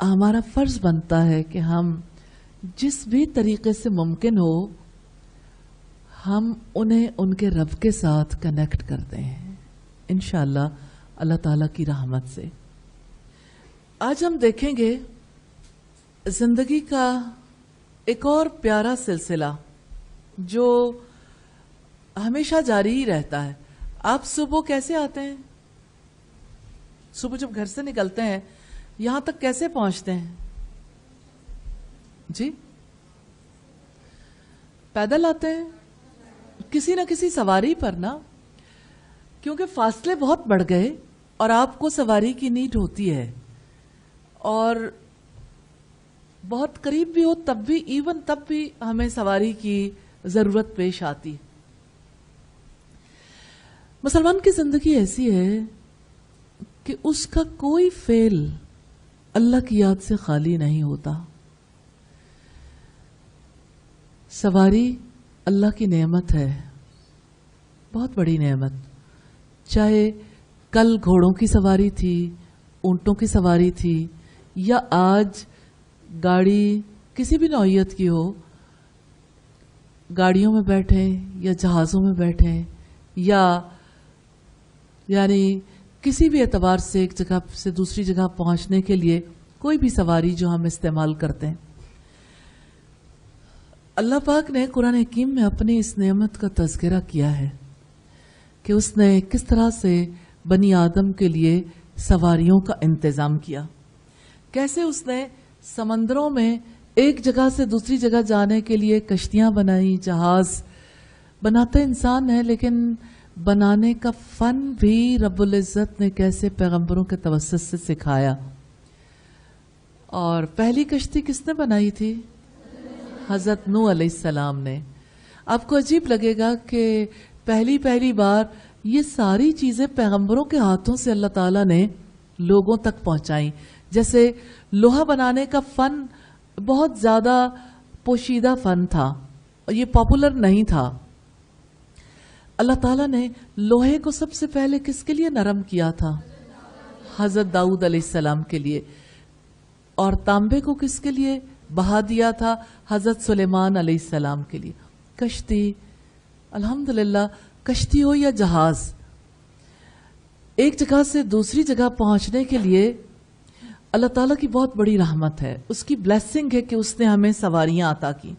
ہمارا فرض بنتا ہے کہ ہم جس بھی طریقے سے ممکن ہو ہم انہیں ان کے رب کے ساتھ کنیکٹ کرتے ہیں انشاءاللہ اللہ تعالیٰ کی رحمت سے. آج ہم دیکھیں گے زندگی کا ایک اور پیارا سلسلہ جو ہمیشہ جاری ہی رہتا ہے. آپ صبح کیسے آتے ہیں؟ صبح جب گھر سے نکلتے ہیں یہاں تک کیسے پہنچتے ہیں؟ جی پیدل آتے ہیں کسی نہ کسی سواری پر نا، کیونکہ فاصلے بہت بڑھ گئے اور آپ کو سواری کی نیڈ ہوتی ہے، اور بہت قریب بھی ہو تب بھی ایون تب بھی ہمیں سواری کی ضرورت پیش آتی ہے. مسلمان کی زندگی ایسی ہے کہ اس کا کوئی فعل اللہ کی یاد سے خالی نہیں ہوتا. سواری اللہ کی نعمت ہے، بہت بڑی نعمت. چاہے کل گھوڑوں کی سواری تھی، اونٹوں کی سواری تھی، یا آج گاڑی کسی بھی نوعیت کی ہو، گاڑیوں میں بیٹھیں یا جہازوں میں بیٹھیں، یا یعنی کسی بھی اعتبار سے ایک جگہ سے دوسری جگہ پہنچنے کے لیے کوئی بھی سواری جو ہم استعمال کرتے ہیں. اللہ پاک نے قرآن حکیم میں اپنی اس نعمت کا تذکرہ کیا ہے کہ اس نے کس طرح سے بنی آدم کے لیے سواریوں کا انتظام کیا، کیسے اس نے سمندروں میں ایک جگہ سے دوسری جگہ جانے کے لیے کشتیاں بنائی، جہاز. بناتے انسان ہے لیکن بنانے کا فن بھی رب العزت نے کیسے پیغمبروں کے توسط سے سکھایا. اور پہلی کشتی کس نے بنائی تھی؟ حضرت نوح علیہ السلام نے. آپ کو عجیب لگے گا کہ پہلی بار یہ ساری چیزیں پیغمبروں کے ہاتھوں سے اللہ تعالیٰ نے لوگوں تک پہنچائیں. جیسے لوہا بنانے کا فن بہت زیادہ پوشیدہ فن تھا اور یہ پاپولر نہیں تھا. اللہ تعالیٰ نے لوہے کو سب سے پہلے کس کے لیے نرم کیا تھا؟ حضرت داؤد علیہ السلام کے لیے. اور تانبے کو کس کے لیے بہا دیا تھا؟ حضرت سلیمان علیہ السلام کے لیے. کشتی، الحمدللہ کشتی ہو یا جہاز، ایک جگہ سے دوسری جگہ پہنچنے کے لیے اللہ تعالیٰ کی بہت بڑی رحمت ہے، اس کی بلیسنگ ہے کہ اس نے ہمیں سواریاں عطا کی.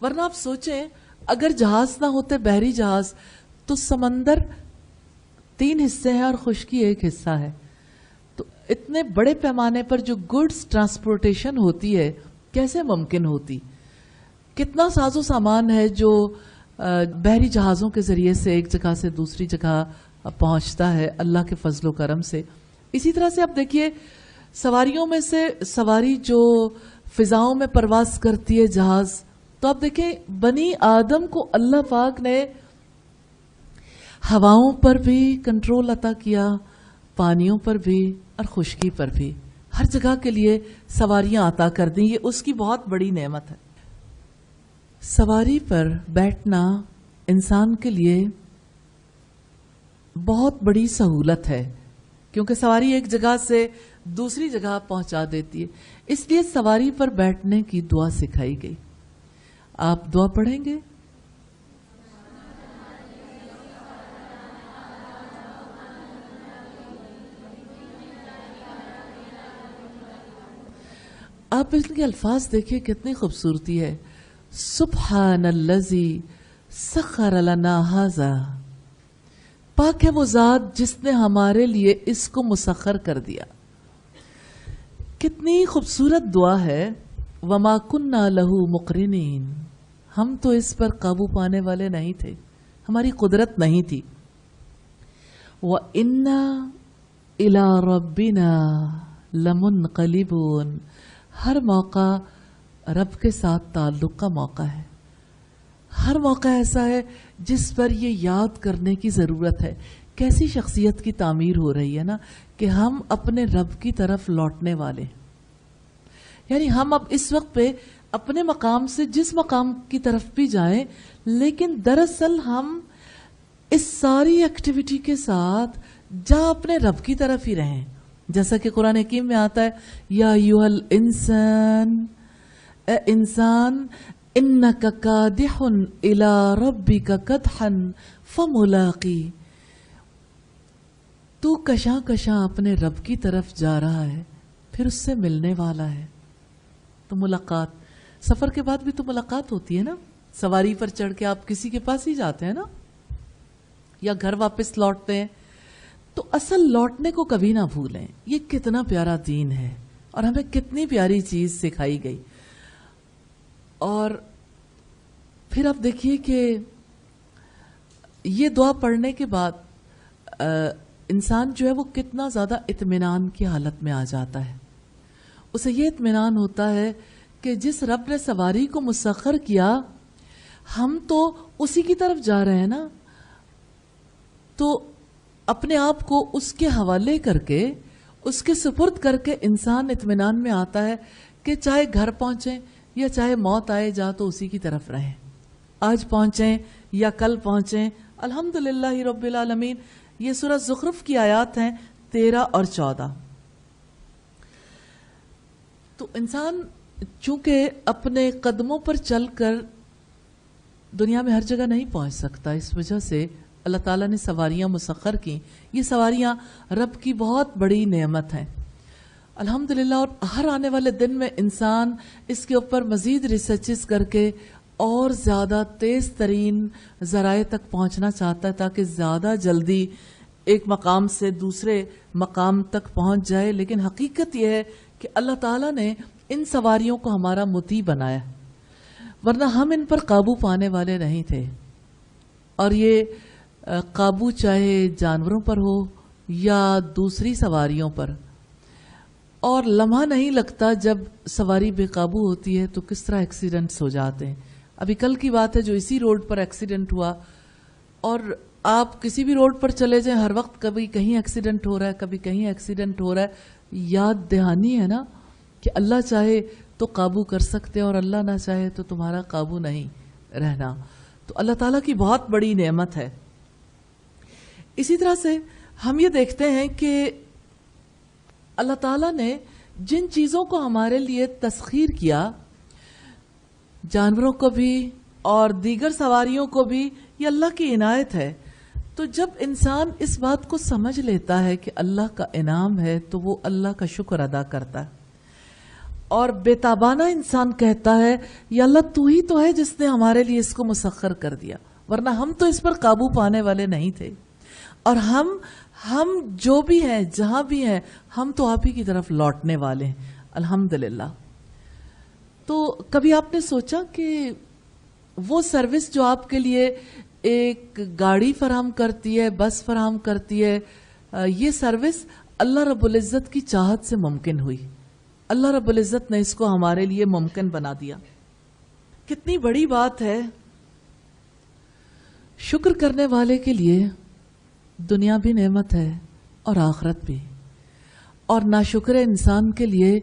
ورنہ آپ سوچیں اگر جہاز نہ ہوتے، بحری جہاز، تو سمندر 3 حصے ہیں اور خشکی ایک حصہ ہے. تو اتنے بڑے پیمانے پر جو گڈز ٹرانسپورٹیشن ہوتی ہے کیسے ممکن ہوتی؟ کتنا ساز و سامان ہے جو بحری جہازوں کے ذریعے سے ایک جگہ سے دوسری جگہ پہنچتا ہے اللہ کے فضل و کرم سے. اسی طرح سے آپ دیکھیے سواریوں میں سے سواری جو فضاؤں میں پرواز کرتی ہے جہاز، تو آپ دیکھیں بنی آدم کو اللہ پاک نے ہواؤں پر بھی کنٹرول عطا کیا، پانیوں پر بھی اور خشکی پر بھی، ہر جگہ کے لیے سواریاں عطا کر دیں. یہ اس کی بہت بڑی نعمت ہے. سواری پر بیٹھنا انسان کے لیے بہت بڑی سہولت ہے، کیونکہ سواری ایک جگہ سے دوسری جگہ پہنچا دیتی ہے. اس لیے سواری پر بیٹھنے کی دعا سکھائی گئی. آپ دعا پڑھیں گے؟ آپ اس کے الفاظ دیکھیں کتنی خوبصورتی ہے. سبحان الذی سخر لنا ھذا، پاک ہے وہ ذات جس نے ہمارے لیے اس کو مسخر کر دیا. کتنی خوبصورت دعا ہے. وما کننا لہو مقرنین، ہم تو اس پر قابو پانے والے نہیں تھے، ہماری قدرت نہیں تھی. وَإِنَّا إِلَىٰ رَبِّنَا لَمُنْقَلِبُونَ، ہر موقع رب کے ساتھ تعلق کا موقع ہے. ہر موقع ایسا ہے جس پر یہ یاد کرنے کی ضرورت ہے. کیسی شخصیت کی تعمیر ہو رہی ہے نا کہ ہم اپنے رب کی طرف لوٹنے والے ہیں. یعنی ہم اب اس وقت پہ اپنے مقام سے جس مقام کی طرف بھی جائیں، لیکن دراصل ہم اس ساری ایکٹیویٹی کے ساتھ جا اپنے رب کی طرف ہی رہیں. جیسا کہ قرآن حکیم میں آتا ہے یا ایھا الانسان، اے انسان، انک کادح الی ربک کدحا فملاقی، تو کشاں کشاں اپنے رب کی طرف جا رہا ہے، پھر اس سے ملنے والا ہے۔ تو ملاقات، سفر کے بعد بھی تو ملاقات ہوتی ہے نا، سواری پر چڑھ کے آپ کسی کے پاس ہی جاتے ہیں نا، یا گھر واپس لوٹتے ہیں، تو اصل لوٹنے کو کبھی نہ بھولیں۔ یہ کتنا پیارا دین ہے اور ہمیں کتنی پیاری چیز سکھائی گئی۔ اور پھر آپ دیکھیے کہ یہ دعا پڑھنے کے بعد انسان جو ہے وہ کتنا زیادہ اطمینان کی حالت میں آ جاتا ہے۔ اسے یہ اطمینان ہوتا ہے کہ جس رب نے سواری کو مسخر کیا، ہم تو اسی کی طرف جا رہے ہیں نا، تو اپنے آپ کو اس کے حوالے کر کے، اس کے سپرد کر کے انسان اطمینان میں آتا ہے کہ چاہے گھر پہنچیں یا چاہے موت آئے جا تو اسی کی طرف رہیں، آج پہنچیں یا کل پہنچیں، الحمدللہ رب العالمین۔ یہ سورہ زخرف کی آیات ہیں 13 اور 14۔ تو انسان چونکہ اپنے قدموں پر چل کر دنیا میں ہر جگہ نہیں پہنچ سکتا، اس وجہ سے اللہ تعالیٰ نے سواریاں مسخر کی۔ یہ سواریاں رب کی بہت بڑی نعمت ہیں الحمدللہ، اور ہر آنے والے دن میں انسان اس کے اوپر مزید ریسرچز کر کے اور زیادہ تیز ترین ذرائع تک پہنچنا چاہتا ہے تاکہ زیادہ جلدی ایک مقام سے دوسرے مقام تک پہنچ جائے۔ لیکن حقیقت یہ ہے کہ اللہ تعالیٰ نے ان سواریوں کو ہمارا مطیع بنایا، ورنہ ہم ان پر قابو پانے والے نہیں تھے۔ اور یہ قابو چاہے جانوروں پر ہو یا دوسری سواریوں پر، اور لمحہ نہیں لگتا جب سواری بے قابو ہوتی ہے تو کس طرح ایکسیڈنٹس ہو جاتے ہیں۔ ابھی کل کی بات ہے جو اسی روڈ پر ایکسیڈنٹ ہوا، اور آپ کسی بھی روڈ پر چلے جائیں ہر وقت کبھی کہیں ایکسیڈنٹ ہو رہا ہے، کبھی کہیں ایکسیڈنٹ ہو رہا ہے۔ یاد دہانی ہے نا کہ اللہ چاہے تو قابو کر سکتے اور اللہ نہ چاہے تو تمہارا قابو نہیں رہنا۔ تو اللہ تعالیٰ کی بہت بڑی نعمت ہے۔ اسی طرح سے ہم یہ دیکھتے ہیں کہ اللہ تعالیٰ نے جن چیزوں کو ہمارے لیے تسخیر کیا، جانوروں کو بھی اور دیگر سواریوں کو بھی، یہ اللہ کی عنایت ہے۔ تو جب انسان اس بات کو سمجھ لیتا ہے کہ اللہ کا انعام ہے تو وہ اللہ کا شکر ادا کرتا ہے، اور بےتابانہ انسان کہتا ہے یا اللہ تو ہی تو ہے جس نے ہمارے لیے اس کو مسخر کر دیا، ورنہ ہم تو اس پر قابو پانے والے نہیں تھے، اور ہم جو بھی ہیں جہاں بھی ہیں ہم تو آپ ہی کی طرف لوٹنے والے ہیں الحمدللہ۔ تو کبھی آپ نے سوچا کہ وہ سروس جو آپ کے لیے ایک گاڑی فراہم کرتی ہے، بس فراہم کرتی ہے، یہ سروس اللہ رب العزت کی چاہت سے ممکن ہوئی۔ اللہ رب العزت نے اس کو ہمارے لیے ممکن بنا دیا۔ کتنی بڑی بات ہے۔ شکر کرنے والے کے لیے دنیا بھی نعمت ہے اور آخرت بھی، اور ناشکر انسان کے لیے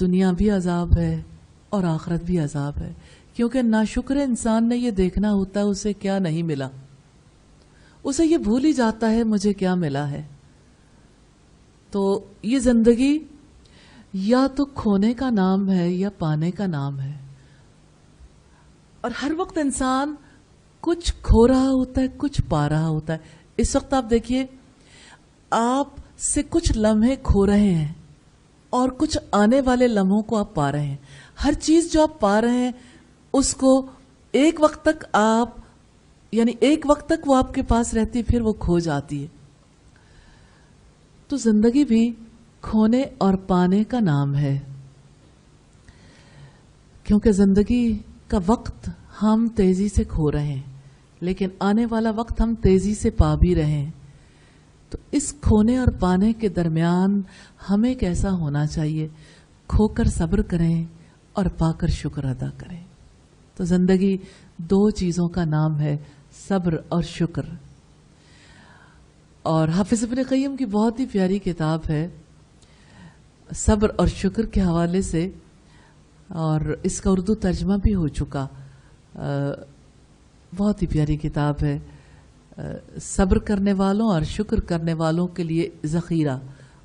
دنیا بھی عذاب ہے اور آخرت بھی عذاب ہے، کیونکہ ناشکر انسان نے یہ دیکھنا ہوتا ہے اسے کیا نہیں ملا، اسے یہ بھول ہی جاتا ہے مجھے کیا ملا ہے۔ تو یہ زندگی یا تو کھونے کا نام ہے یا پانے کا نام ہے، اور ہر وقت انسان کچھ کھو رہا ہوتا ہے، کچھ پا رہا ہوتا ہے۔ اس وقت آپ دیکھیے آپ سے کچھ لمحے کھو رہے ہیں اور کچھ آنے والے لمحوں کو آپ پا رہے ہیں۔ ہر چیز جو آپ پا رہے ہیں اس کو ایک وقت تک ایک وقت تک وہ آپ کے پاس رہتی، پھر وہ کھو جاتی ہے۔ تو زندگی بھی کھونے اور پانے کا نام ہے، کیونکہ زندگی کا وقت ہم تیزی سے کھو رہے ہیں، لیکن آنے والا وقت ہم تیزی سے پا بھی رہے ہیں۔ تو اس کھونے اور پانے کے درمیان ہمیں کیسا ہونا چاہیے؟ کھو کر صبر کریں اور پا کر شکر ادا کریں۔ تو زندگی دو چیزوں کا نام ہے، صبر اور شکر۔ اور حافظ ابن قیم کی بہت ہی پیاری کتاب ہے صبر اور شکر کے حوالے سے، اور اس کا اردو ترجمہ بھی ہو چکا، بہت ہی پیاری کتاب ہے، صبر کرنے والوں اور شکر کرنے والوں کے لیے ذخیرہ۔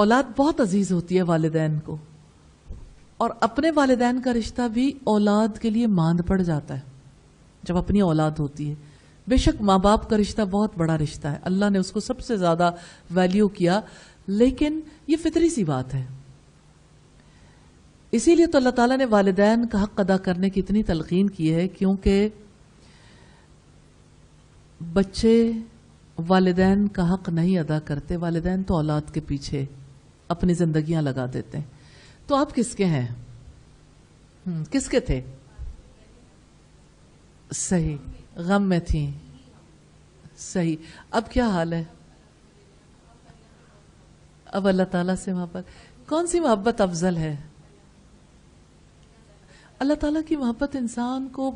اولاد بہت عزیز ہوتی ہے والدین کو، اور اپنے والدین کا رشتہ بھی اولاد کے لیے ماند پڑ جاتا ہے جب اپنی اولاد ہوتی ہے۔ بے شک ماں باپ کا رشتہ بہت بڑا رشتہ ہے، اللہ نے اس کو سب سے زیادہ ویلیو کیا، لیکن یہ فطری سی بات ہے۔ اسی لیے تو اللہ تعالیٰ نے والدین کا حق ادا کرنے کی اتنی تلقین کی ہے، کیونکہ بچے والدین کا حق نہیں ادا کرتے، والدین تو اولاد کے پیچھے اپنی زندگیاں لگا دیتے ہیں۔ تو آپ کس کے ہیں؟ کس کے تھے؟ صحیح، غم میں تھیں، صحیح۔ اب کیا حال ہے؟ اب اللہ تعالیٰ سے محبت، کون سی محبت افضل ہے؟ اللہ تعالیٰ کی محبت انسان کو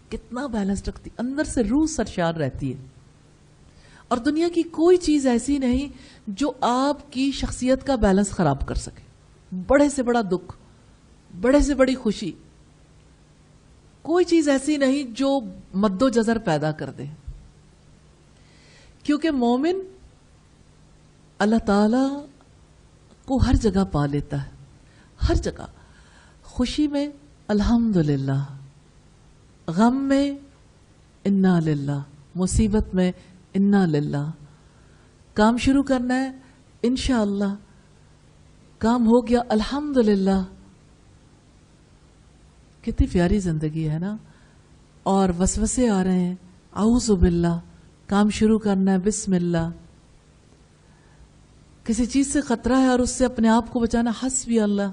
کتنا بیلنس رکھتی، اندر سے روح سرشار رہتی ہے، اور دنیا کی کوئی چیز ایسی نہیں جو آپ کی شخصیت کا بیلنس خراب کر سکے۔ بڑے سے بڑا دکھ، بڑے سے بڑی خوشی، کوئی چیز ایسی نہیں جو مد و جزر پیدا کر دے، کیونکہ مومن اللہ تعالی کو ہر جگہ پا لیتا ہے، ہر جگہ۔ خوشی میں الحمدللہ، غم میں انا للہ، مصیبت میں انا للہ، کام شروع کرنا ہے انشاءاللہ، کام ہو گیا الحمدللہ۔ کتنی پیاری زندگی ہے نا۔ اور وسوسے آ رہے ہیں، اعوذ باللہ، کام شروع کرنا ہے بسم اللہ۔ کسی چیز سے خطرہ ہے اور اس سے اپنے آپ کو بچانا، حسبی اللہ۔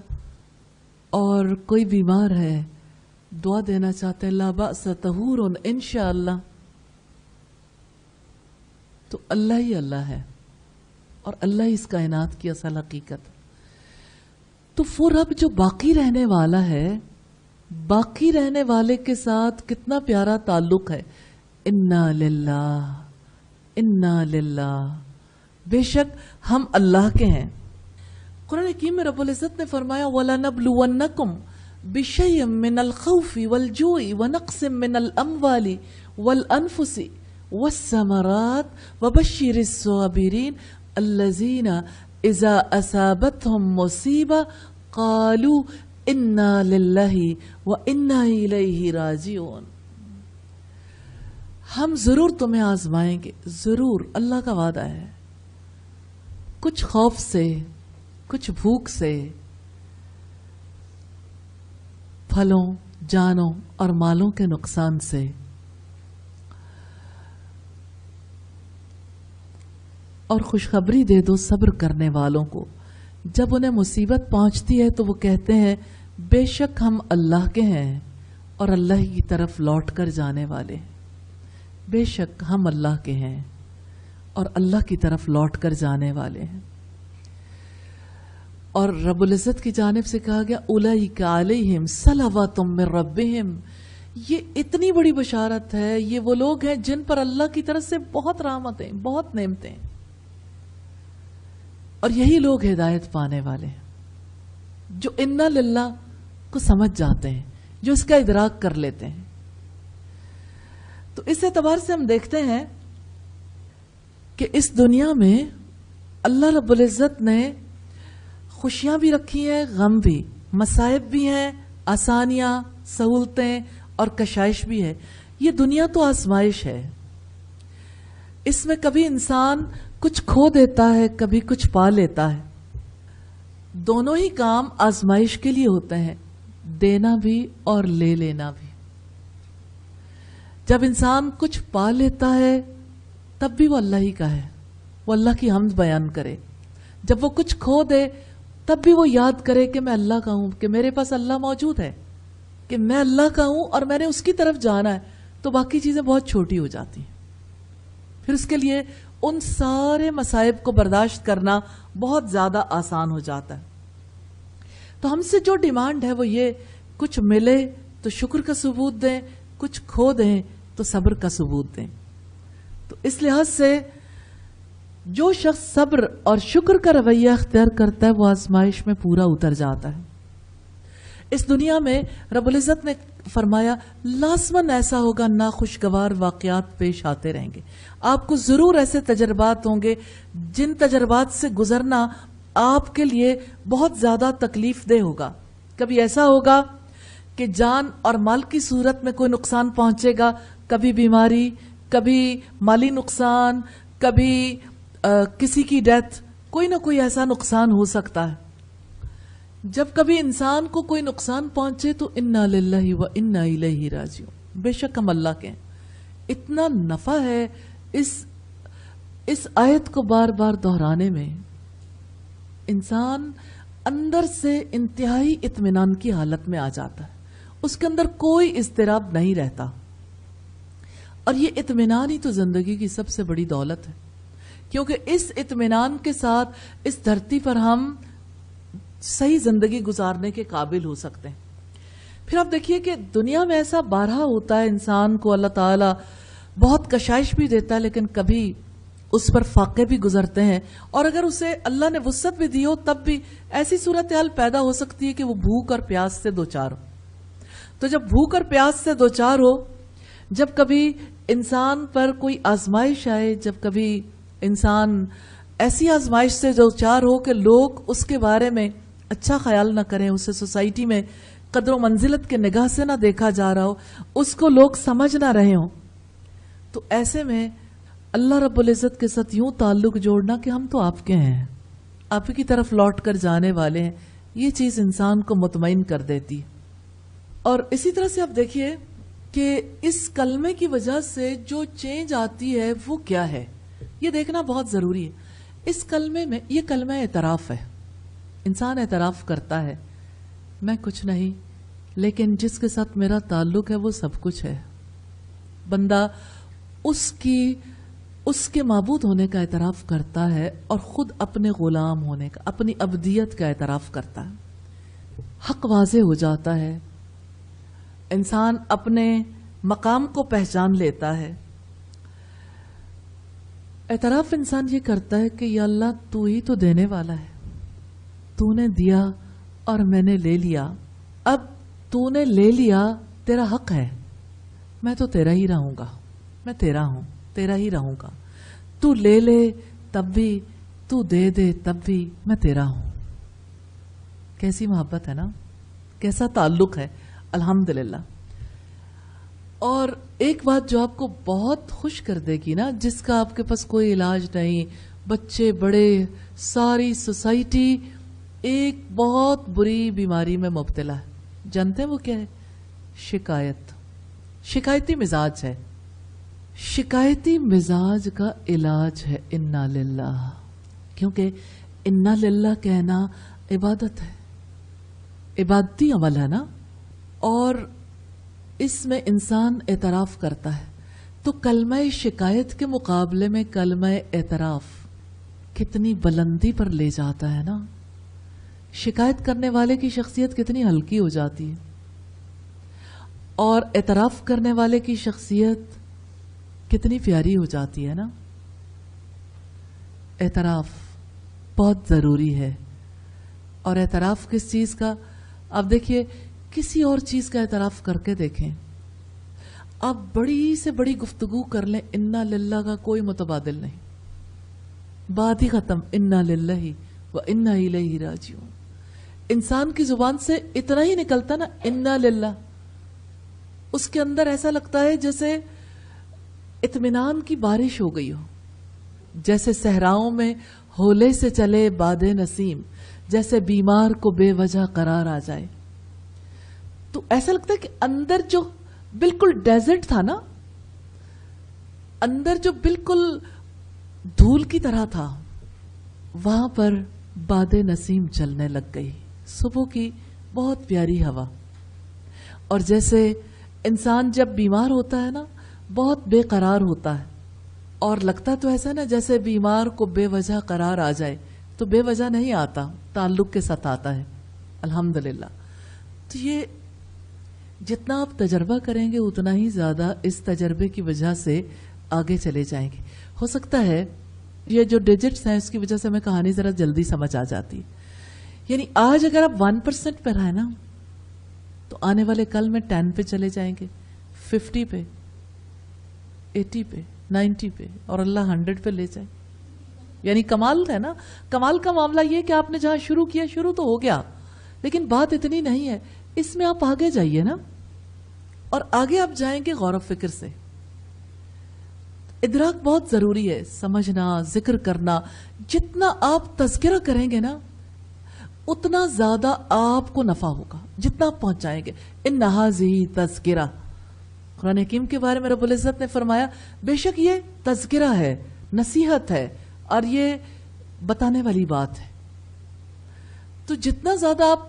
اور کوئی بیمار ہے، دعا دینا چاہتے ہیں لا بأس طہور انشاءاللہ، تو اللہ ہی اللہ ہے، اور اللہ ہی اس کائنات کی اصل حقیقت۔ تو وہ رب جو باقی رہنے والا ہے، باقی رہنے والے کے ساتھ کتنا پیارا تعلق ہے۔ انا للہ، انا للہ، بے شک ہم اللہ کے ہیں۔ قرآن حکیم میں رب العزت نے فرمایا وَلَنَبْلُوَنَّكُمْ بِشَيْءٍ مِّنَ الْخَوْفِ وَالْجُوعِ وَنَقْصٍ مِّنَ الْأَمْوَالِ وَالْأَنفُسِ وَالثَّمَرَاتِ وَبَشِّرِ الصَّابِرِينَ الَّذِينَ اذا اصابتهم مصیبہ قالوا انا للہ وانا الیہ راجعون۔ ہم ضرور تمہیں آزمائیں گے، ضرور، اللہ کا وعدہ ہے۔ کچھ خوف سے، کچھ بھوک سے، پھلوں، جانوں اور مالوں کے نقصان سے، اور خوشخبری دے دو صبر کرنے والوں کو۔ جب انہیں مصیبت پہنچتی ہے تو وہ کہتے ہیں بے شک ہم اللہ کے ہیں اور اللہ کی طرف لوٹ کر جانے والے ہیں، بے شک ہم اللہ کے ہیں اور اللہ کی طرف لوٹ کر جانے والے ہیں۔ اور رب العزت کی جانب سے کہا گیا اولئک علیہم صلوات من ربہم، یہ اتنی بڑی بشارت ہے، یہ وہ لوگ ہیں جن پر اللہ کی طرف سے بہت رحمتیں، بہت نعمتیں، اور یہی لوگ ہدایت پانے والے ہیں جو انا للہ کو سمجھ جاتے ہیں، جو اس کا ادراک کر لیتے ہیں۔ تو اس اعتبار سے ہم دیکھتے ہیں کہ اس دنیا میں اللہ رب العزت نے خوشیاں بھی رکھی ہیں، غم بھی، مصائب بھی ہیں، آسانیاں، سہولتیں اور کشائش بھی ہے۔ یہ دنیا تو آزمائش ہے، اس میں کبھی انسان کچھ کھو دیتا ہے، کبھی کچھ پا لیتا ہے۔ دونوں ہی کام آزمائش کے لیے ہوتے ہیں، دینا بھی اور لے لینا بھی۔ جب انسان کچھ پا لیتا ہے تب بھی وہ اللہ ہی کا ہے، وہ اللہ کی حمد بیان کرے۔ جب وہ کچھ کھو دے تب بھی وہ یاد کرے کہ میں اللہ کا ہوں، کہ میرے پاس اللہ موجود ہے، کہ میں اللہ کا ہوں اور میں نے اس کی طرف جانا ہے، تو باقی چیزیں بہت چھوٹی ہو جاتی ہیں۔ پھر اس کے لیے ان سارے مصائب کو برداشت کرنا بہت زیادہ آسان ہو جاتا ہے۔ تو ہم سے جو ڈیمانڈ ہے وہ یہ، کچھ ملے تو شکر کا ثبوت دیں، کچھ کھو دیں تو صبر کا ثبوت دیں۔ تو اس لحاظ سے جو شخص صبر اور شکر کا رویہ اختیار کرتا ہے وہ آزمائش میں پورا اتر جاتا ہے۔ اس دنیا میں رب العزت نے فرمایا لازماً ایسا ہوگا، ناخوشگوار واقعات پیش آتے رہیں گے، آپ کو ضرور ایسے تجربات ہوں گے جن تجربات سے گزرنا آپ کے لیے بہت زیادہ تکلیف دہ ہوگا. کبھی ایسا ہوگا کہ جان اور مال کی صورت میں کوئی نقصان پہنچے گا، کبھی بیماری، کبھی مالی نقصان، کبھی کسی کی ڈیتھ، کوئی نہ کوئی ایسا نقصان ہو سکتا ہے. جب کبھی انسان کو کوئی نقصان پہنچے تو انا للہ و انا الیہ راجعون. بے شک ہم اللہ کے ہیں. اتنا نفع ہے اس آیت کو بار بار دہرانے میں. انسان اندر سے انتہائی اطمینان کی حالت میں آ جاتا ہے، اس کے اندر کوئی اضطراب نہیں رہتا. اور یہ اطمینان ہی تو زندگی کی سب سے بڑی دولت ہے، کیونکہ اس اطمینان کے ساتھ اس دھرتی پر ہم صحیح زندگی گزارنے کے قابل ہو سکتے ہیں. پھر آپ دیکھیے کہ دنیا میں ایسا بارہا ہوتا ہے، انسان کو اللہ تعالیٰ بہت کشائش بھی دیتا ہے، لیکن کبھی اس پر فاقے بھی گزرتے ہیں. اور اگر اسے اللہ نے وسعت بھی دی ہو تب بھی ایسی صورتحال پیدا ہو سکتی ہے کہ وہ بھوک اور پیاس سے دوچار ہو. تو جب بھوک اور پیاس سے دوچار ہو، جب کبھی انسان پر کوئی آزمائش آئے، جب کبھی انسان ایسی آزمائش سے دوچار ہو کہ لوگ اس کے بارے میں اچھا خیال نہ کریں، اسے سوسائٹی میں قدر و منزلت کے نگاہ سے نہ دیکھا جا رہا ہو، اس کو لوگ سمجھ نہ رہے ہوں، تو ایسے میں اللہ رب العزت کے ساتھ یوں تعلق جوڑنا کہ ہم تو آپ کے ہیں، آپ کی طرف لوٹ کر جانے والے ہیں، یہ چیز انسان کو مطمئن کر دیتی. اور اسی طرح سے آپ دیکھیے کہ اس کلمے کی وجہ سے جو چینج آتی ہے وہ کیا ہے، یہ دیکھنا بہت ضروری ہے. اس کلمے میں، یہ کلمہ اعتراف ہے. انسان اعتراف کرتا ہے میں کچھ نہیں، لیکن جس کے ساتھ میرا تعلق ہے وہ سب کچھ ہے. بندہ اس کے معبود ہونے کا اعتراف کرتا ہے اور خود اپنے غلام ہونے کا، اپنی عبدیت کا اعتراف کرتا ہے. حق واضح ہو جاتا ہے، انسان اپنے مقام کو پہچان لیتا ہے. اعتراف انسان یہ کرتا ہے کہ یا اللہ تو ہی تو دینے والا ہے، تو نے دیا اور میں نے لے لیا، اب تو نے لے لیا، تیرا حق ہے، میں تو تیرا ہی رہوں گا، میں تیرا ہوں، تیرا ہی رہوں گا. تو لے لے تب بھی، تو دے دے تب بھی میں تیرا ہوں. کیسی محبت ہے نا، کیسا تعلق ہے، الحمدللہ. اور ایک بات جو آپ کو بہت خوش کر دے گی نا، جس کا آپ کے پاس کوئی علاج نہیں، بچے بڑے ساری سوسائٹی ایک بہت بری بیماری میں مبتلا ہے. جانتے ہیں وہ کیا ہے؟ شکایت. شکایتی مزاج ہے. شکایتی مزاج کا علاج ہے انا للہ، کیونکہ انا للہ کہنا عبادت ہے، عبادتی عمل ہے نا. اور اس میں انسان اعتراف کرتا ہے. تو کلمہ شکایت کے مقابلے میں کلمہ اعتراف کتنی بلندی پر لے جاتا ہے نا. شکایت کرنے والے کی شخصیت کتنی ہلکی ہو جاتی ہے، اور اعتراف کرنے والے کی شخصیت کتنی پیاری ہو جاتی ہے نا. اعتراف بہت ضروری ہے. اور اعتراف کس چیز کا؟ آپ دیکھیے، کسی اور چیز کا اعتراف کر کے دیکھیں، آپ بڑی سے بڑی گفتگو کر لیں، انا للہ کا کوئی متبادل نہیں. بات ہی ختم، انا للہ و انا الیہ راجعون. انسان کی زبان سے اتنا ہی نکلتا نا انا للہ، اس کے اندر ایسا لگتا ہے جیسے اطمینان کی بارش ہو گئی ہو، جیسے صحراؤں میں ہولے سے چلے باد نسیم، جیسے بیمار کو بے وجہ قرار آ جائے. تو ایسا لگتا ہے کہ اندر جو بالکل ڈیزرٹ تھا نا، اندر جو بالکل دھول کی طرح تھا، وہاں پر باد نسیم چلنے لگ گئی، صبح کی بہت پیاری ہوا. اور جیسے انسان جب بیمار ہوتا ہے نا، بہت بے قرار ہوتا ہے، اور لگتا تو ایسا نا جیسے بیمار کو بے وجہ قرار آ جائے، تو بے وجہ نہیں آتا، تعلق کے ساتھ آتا ہے. الحمدللہ. تو یہ جتنا آپ تجربہ کریں گے اتنا ہی زیادہ اس تجربے کی وجہ سے آگے چلے جائیں گے. ہو سکتا ہے یہ جو ڈیجٹس ہیں اس کی وجہ سے ہمیں کہانی ذرا جلدی سمجھ آ جاتی. یعنی آج اگر آپ 1% پہ رہیں نا تو آنے والے کل میں 10 پہ چلے جائیں گے، 50 پہ، 80 پہ، 90 پہ، اور اللہ 100 پہ لے جائے. یعنی کمال ہے نا. کمال کا معاملہ یہ کہ آپ نے جہاں شروع کیا شروع تو ہو گیا, لیکن بات اتنی نہیں ہے, اس میں آپ آگے جائیے نا, اور آگے آپ جائیں گے غور و فکر سے. ادراک بہت ضروری ہے, سمجھنا, ذکر کرنا. جتنا آپ تذکرہ کریں گے نا اتنا زیادہ آپ کو نفع ہوگا, جتنا آپ پہنچائیں گے. انہا ذی تذکرہ, قرآن حکیم کے بارے میں رب العزت نے فرمایا بے شک یہ تذکرہ ہے, نصیحت ہے, اور یہ بتانے والی بات ہے. تو جتنا زیادہ آپ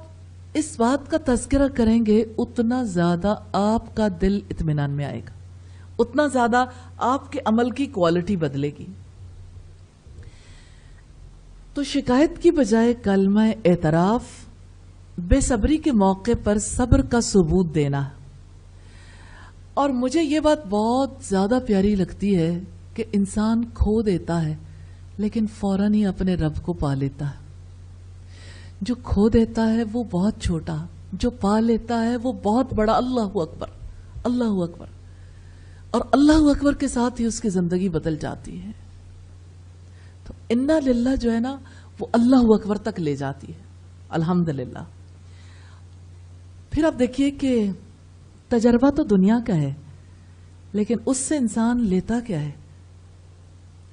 اس بات کا تذکرہ کریں گے اتنا زیادہ آپ کا دل اطمینان میں آئے گا, اتنا زیادہ آپ کے عمل کی کوالٹی بدلے گی. تو شکایت کی بجائے کلمہ اعتراف, بے صبری کے موقع پر صبر کا ثبوت دینا. اور مجھے یہ بات بہت زیادہ پیاری لگتی ہے کہ انسان کھو دیتا ہے لیکن فوراً ہی اپنے رب کو پا لیتا ہے. جو کھو دیتا ہے وہ بہت چھوٹا, جو پا لیتا ہے وہ بہت بڑا. اللہ اکبر, اللہ اکبر. اور اللہ اکبر کے ساتھ ہی اس کی زندگی بدل جاتی ہے. تو انا للہ جو ہے نا وہ اللہ اکبر تک لے جاتی ہے, الحمدللہ. پھر آپ دیکھیے کہ تجربہ تو دنیا کا ہے, لیکن اس سے انسان لیتا کیا ہے؟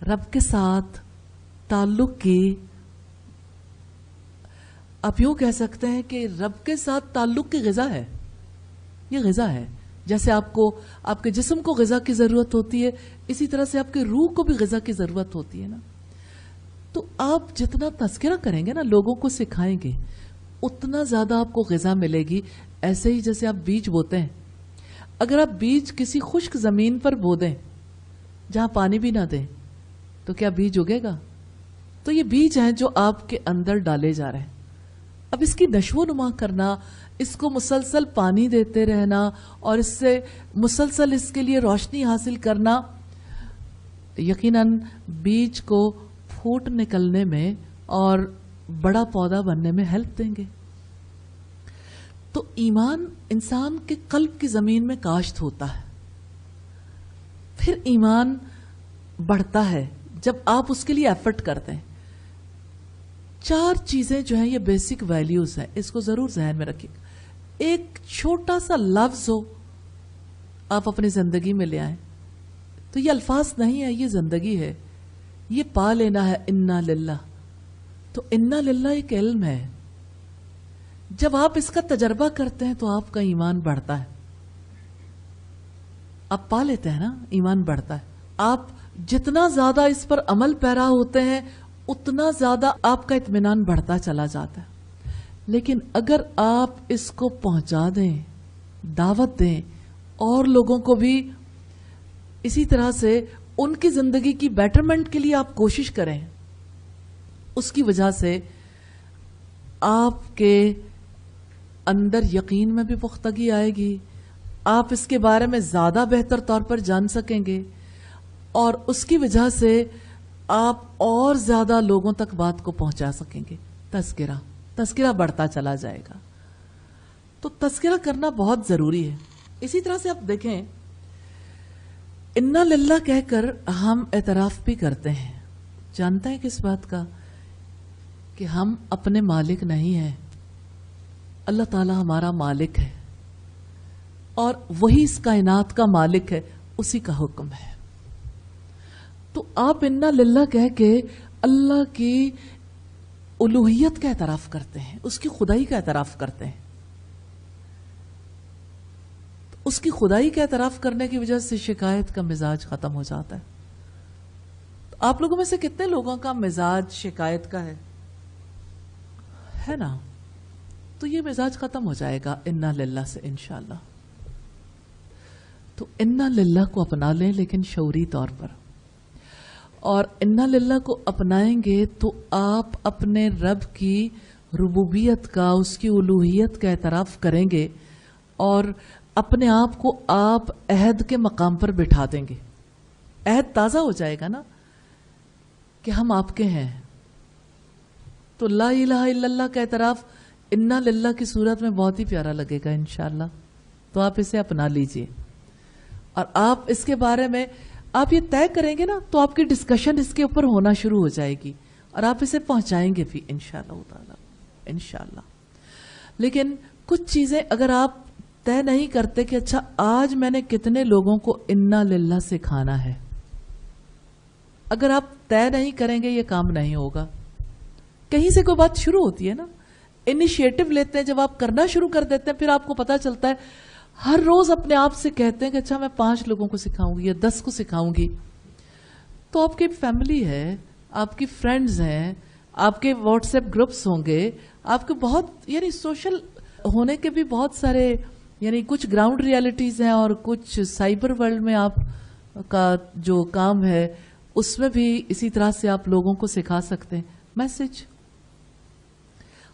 رب کے ساتھ تعلق کی, آپ یوں کہہ سکتے ہیں کہ رب کے ساتھ تعلق کی غذا ہے. یہ غذا ہے. جیسے آپ کو آپ کے جسم کو غذا کی ضرورت ہوتی ہے, اسی طرح سے آپ کے روح کو بھی غذا کی ضرورت ہوتی ہے نا. تو آپ جتنا تذکرہ کریں گے نا, لوگوں کو سکھائیں گے, اتنا زیادہ آپ کو غذا ملے گی. ایسے ہی جیسے آپ بیج بوتے ہیں, اگر آپ بیج کسی خشک زمین پر بو دیں جہاں پانی بھی نہ دیں تو کیا بیج اگے گا؟ تو یہ بیج ہیں جو آپ کے اندر ڈالے جا رہے ہیں. اب اس کی نشو و نما کرنا, اس کو مسلسل پانی دیتے رہنا, اور اس سے مسلسل اس کے لیے روشنی حاصل کرنا, یقیناً بیج کو پھوٹ نکلنے میں اور بڑا پودا بننے میں ہیلپ دیں گے. تو ایمان انسان کے قلب کی زمین میں کاشت ہوتا ہے, پھر ایمان بڑھتا ہے جب آپ اس کے لیے ایفرٹ کرتے ہیں. 4 چیزیں جو ہیں یہ بیسک ویلیوز ہیں, اس کو ضرور ذہن میں رکھیے. ایک چھوٹا سا لفظ ہو آپ اپنی زندگی میں لے آئیں, تو یہ الفاظ نہیں ہے, یہ زندگی ہے, یہ پا لینا ہے. انا للہ, تو انا للہ ایک علم ہے. جب آپ اس کا تجربہ کرتے ہیں تو آپ کا ایمان بڑھتا ہے. آپ پا لیتے ہیں نا, ایمان بڑھتا ہے. آپ جتنا زیادہ اس پر عمل پیرا ہوتے ہیں اتنا زیادہ آپ کا اطمینان بڑھتا چلا جاتا ہے. لیکن اگر آپ اس کو پہنچا دیں, دعوت دیں, اور لوگوں کو بھی اسی طرح سے ان کی زندگی کی بیٹرمنٹ کے لیے آپ کوشش کریں, اس کی وجہ سے آپ کے اندر یقین میں بھی پختگی آئے گی. آپ اس کے بارے میں زیادہ بہتر طور پر جان سکیں گے, اور اس کی وجہ سے آپ اور زیادہ لوگوں تک بات کو پہنچا سکیں گے. تذکرہ بڑھتا چلا جائے گا. تو تذکرہ کرنا بہت ضروری ہے. اسی طرح سے آپ دیکھیں, انا للہ کہہ کر ہم اعتراف بھی کرتے ہیں. جانتے ہیں کس بات کا؟ کہ ہم اپنے مالک نہیں ہیں, اللہ تعالی ہمارا مالک ہے, اور وہی اس کائنات کا مالک ہے, اسی کا حکم ہے. تو آپ انا للہ کہہ کے اللہ کی الوہیت کا اعتراف کرتے ہیں, اس کی خدائی کا اعتراف کرتے ہیں. اس کی خدائی کا اعتراف کرنے کی وجہ سے شکایت کا مزاج ختم ہو جاتا ہے. تو آپ لوگوں میں سے کتنے لوگوں کا مزاج شکایت کا ہے نا؟ تو یہ مزاج ختم ہو جائے گا انا للہ سے انشاءاللہ. تو انا للہ کو اپنا لیں, لیکن شعوری طور پر. اور انا للہ کو اپنائیں گے تو آپ اپنے رب کی ربوبیت کا, اس کی الوہیت کا اعتراف کریں گے, اور اپنے آپ کو آپ عہد کے مقام پر بٹھا دیں گے. عہد تازہ ہو جائے گا نا کہ ہم آپ کے ہیں. تو لا الہ الا اللہ کا اعتراف انا للہ کی صورت میں بہت ہی پیارا لگے گا انشاءاللہ. تو آپ اسے اپنا لیجئے, اور آپ اس کے بارے میں آپ یہ طے کریں گے نا تو آپ کی ڈسکشن اس کے اوپر ہونا شروع ہو جائے گی اور آپ اسے پہنچائیں گے بھی انشاءاللہ تعالی، انشاءاللہ۔ لیکن کچھ چیزیں اگر آپ طے نہیں کرتے کہ اچھا آج میں نے کتنے لوگوں کو انا للہ سکھانا ہے، اگر آپ طے نہیں کریں گے یہ کام نہیں ہوگا۔ کہیں سے کوئی بات شروع ہوتی ہے نا، انیشیٹو لیتے ہیں، جب آپ کرنا شروع کر دیتے ہیں پھر آپ کو پتا چلتا ہے، ہر روز اپنے آپ سے کہتے ہیں کہ اچھا میں 5 لوگوں کو سکھاؤں گی یا 10 کو سکھاؤں گی، تو آپ کی فیملی ہے، آپ کی فرینڈز ہیں، آپ کے واٹس ایپ گروپس ہوں گے، آپ کے بہت یعنی سوشل ہونے کے بھی بہت سارے یعنی کچھ گراؤنڈ ریالٹیز ہیں اور کچھ سائبر ورلڈ میں آپ کا جو کام ہے اس میں بھی اسی طرح سے آپ لوگوں کو سکھا سکتے ہیں میسج،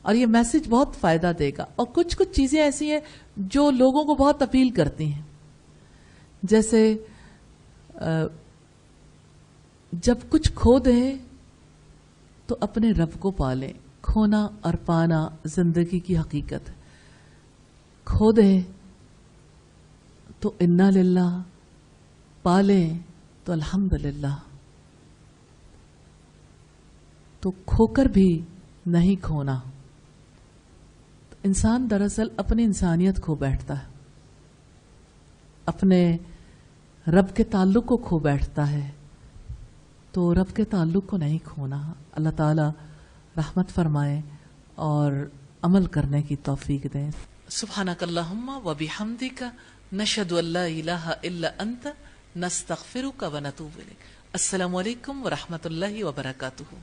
اور یہ میسج بہت فائدہ دے گا۔ اور کچھ چیزیں ایسی ہیں جو لوگوں کو بہت اپیل کرتی ہیں، جیسے جب کچھ کھو دیں تو اپنے رب کو پالیں، کھونا اور پانا زندگی کی حقیقت ہے۔ کھو دیں تو انا للہ، پالیں تو الحمدللہ۔ تو کھو کر بھی نہیں کھونا، انسان دراصل اپنی انسانیت کھو بیٹھتا ہے، اپنے رب کے تعلق کو کھو بیٹھتا ہے، تو رب کے تعلق کو نہیں کھونا۔ اللہ تعالی رحمت فرمائے اور عمل کرنے کی توفیق دیں۔ سبحانک اللہم و بحمدک، نشہد ان لا الہ الا انت، نستغفرک و نتوب الیک۔ السلام علیکم ورحمۃ اللہ وبرکاتہ۔